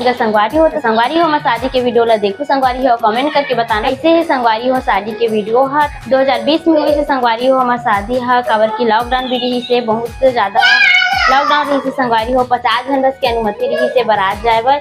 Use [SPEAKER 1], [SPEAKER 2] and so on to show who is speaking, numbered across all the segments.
[SPEAKER 1] गा संगवारी हो। तो संगवारी हो मैं शादी के वीडियो ला देखो संगवारी हो, कमेंट करके बताना ऐसे है संगवारी हो शादी के वीडियो है 2020 में हुई से संगवारी हो हमार शादी है। काबर की लॉकडाउन भी रही से बहुत ज़्यादा लॉकडाउन रही से संगवारी हो 50 जन बस की अनुमति रही से बारात जाए बर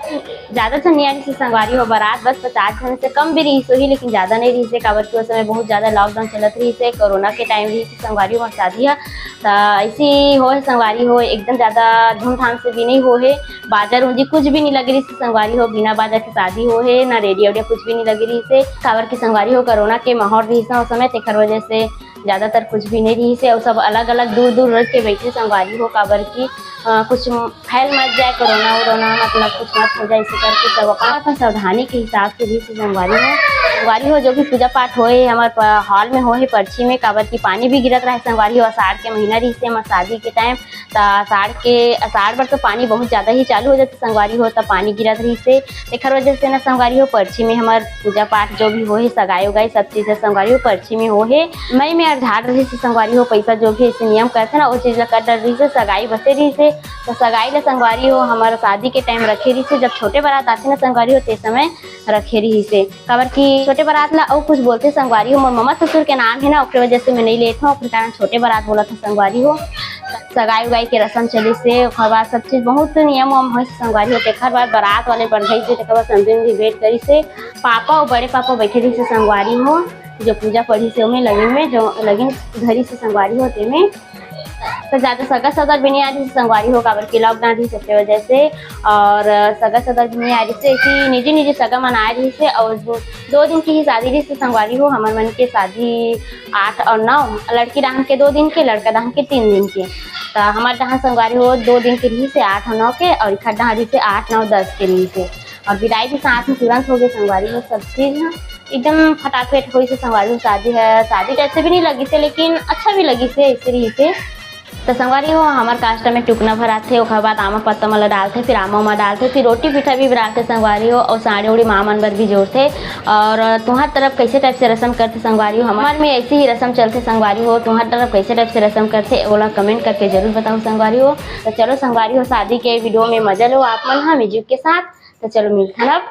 [SPEAKER 1] ज़्यादा तो नहीं आ रही से संगवारी हो बारात बस 50 जन से कम भी रही सही लेकिन ज़्यादा नहीं रही से। काबर की उस समय बहुत ज़्यादा लॉकडाउन चलत रही से कोरोना के टाइम रही से संगवारी हो शादी है। तो ऐसी हो संगवारी हो एकदम ज़्यादा धूमधाम से भी नहीं हो है, बाजा रूंजी कुछ भी नहीं लगी रही से संगवारी हो, बिना बाजा के शादी हो है ना रेडियो वेडियो कुछ भी नहीं लगी रही से। काबर की संगवारी हो कोरोना के माहौल रही से उस समय तेखर वजह से ज़्यादातर कुछ भी नहीं रही से और सब अलग अलग दूर दूर रह के बैठे संगवारी हो। काबर की कुछ फैल मत जाए कोरोना वोरोना मतलब कुछ मत हो जाए इसी करके सब अपन सावधानी के हिसाब से भी संगवारी हो जो भी पूजा पाठ होए हमारे हॉल में होए पर्ची में। काबर की पानी भी गिरत रहे संगवारी हो आषाढ़ के महीना रही से हमारे शादी के टाइम तो आषाढ़ पर तो पानी बहुत ज़्यादा ही चालू हो जाते संगवारी हो तब पानी गिरत रही से तेखर वजह से ना संगवारी हो पर्ची में हमारे पूजा पाठ जो भी हो है सगाई उगाई सब चीज़ संगवारी हो पर्ची में हो है। मई में अर्धाड़ रही से संगवारी हो पैसा जो भी ऐसे नियम करते ना वो चीज़ कर डर रही से सगाई बसे रही से तो सगाई ला संगवारी हो हमारा शादी के टाइम रखे रही से जब छोटे बारात आते ना संगवारी हो ते समय रखे रही से। काबर की छोटे बारात ला और कुछ बोलते संगवारी हो मोर मम्मा ससुर के नाम है ना उसकी वजह से मैं नहीं लेता हूँ कारण छोटे बारात बोला था संगवारी हो। सगाई उगाई के रस्म चले से ओकर बाद सब चीज़ बहुत नियम उम हो संगवारी हो तेखर बाद बारात वाले बढ़ई से तेखर बाद संदिन वेट करी से पापा और बड़े पापा बैठे रही से संगवारी हो जो पूजा पढ़ी से उमें लगन में जो लगन घरी से संगवारी होते में तो ज़्यादा सगा सदर भी नहीं आ रही से संगवारी हो। काबर की लॉकडाउन रही सबके वजह से और सगा सदर भी नहीं आ रही से ऐसी निजी निजी सगा मना रही से और 2 दिन की ही शादी रही से संगवारी हो। हमारे मन के शादी 8 और 9 लड़की डांग के 2 दिन के लड़का डांग के 3 दिन के तो हमारे जहाँ संगवारी हो 2 दिन के रही से 8 और 9 के और इकट्ठा रही से 8 9 10 के रही से और विदाई भी साथ में तुरंत हो गई संगवारी हो। सब चीज़ एकदम फटाफट हुई से संगवारी हो शादी है। शादी तो ऐसे भी नहीं लगी से लेकिन अच्छा भी लगी से ऐसे रही से तो संगवारी हो हमारे कास्ट में टुकना भराते ओकर बाद आमा पत्ता मला डालते फिर आमा उमा डालते फिर रोटी पीठा भी बनाते संगवारी हो और साड़ी उड़ी माँ मन बर भी जोड़ते। और तुम्हार तरफ कैसे टाइप से रस्म करते संगवारी हो हमारे में ऐसे ही रस्म चलते संगवारी हो तुम्हार तरफ कैसे टाइप से रस्म करते ओला कमेंट करके जरूर बताओ संगवारी हो। तो चलो संगवारी हो शादी के वीडियो में मजा लो आप मन हाँ म्यूजिक के साथ तो चलो मिलते हैं अब।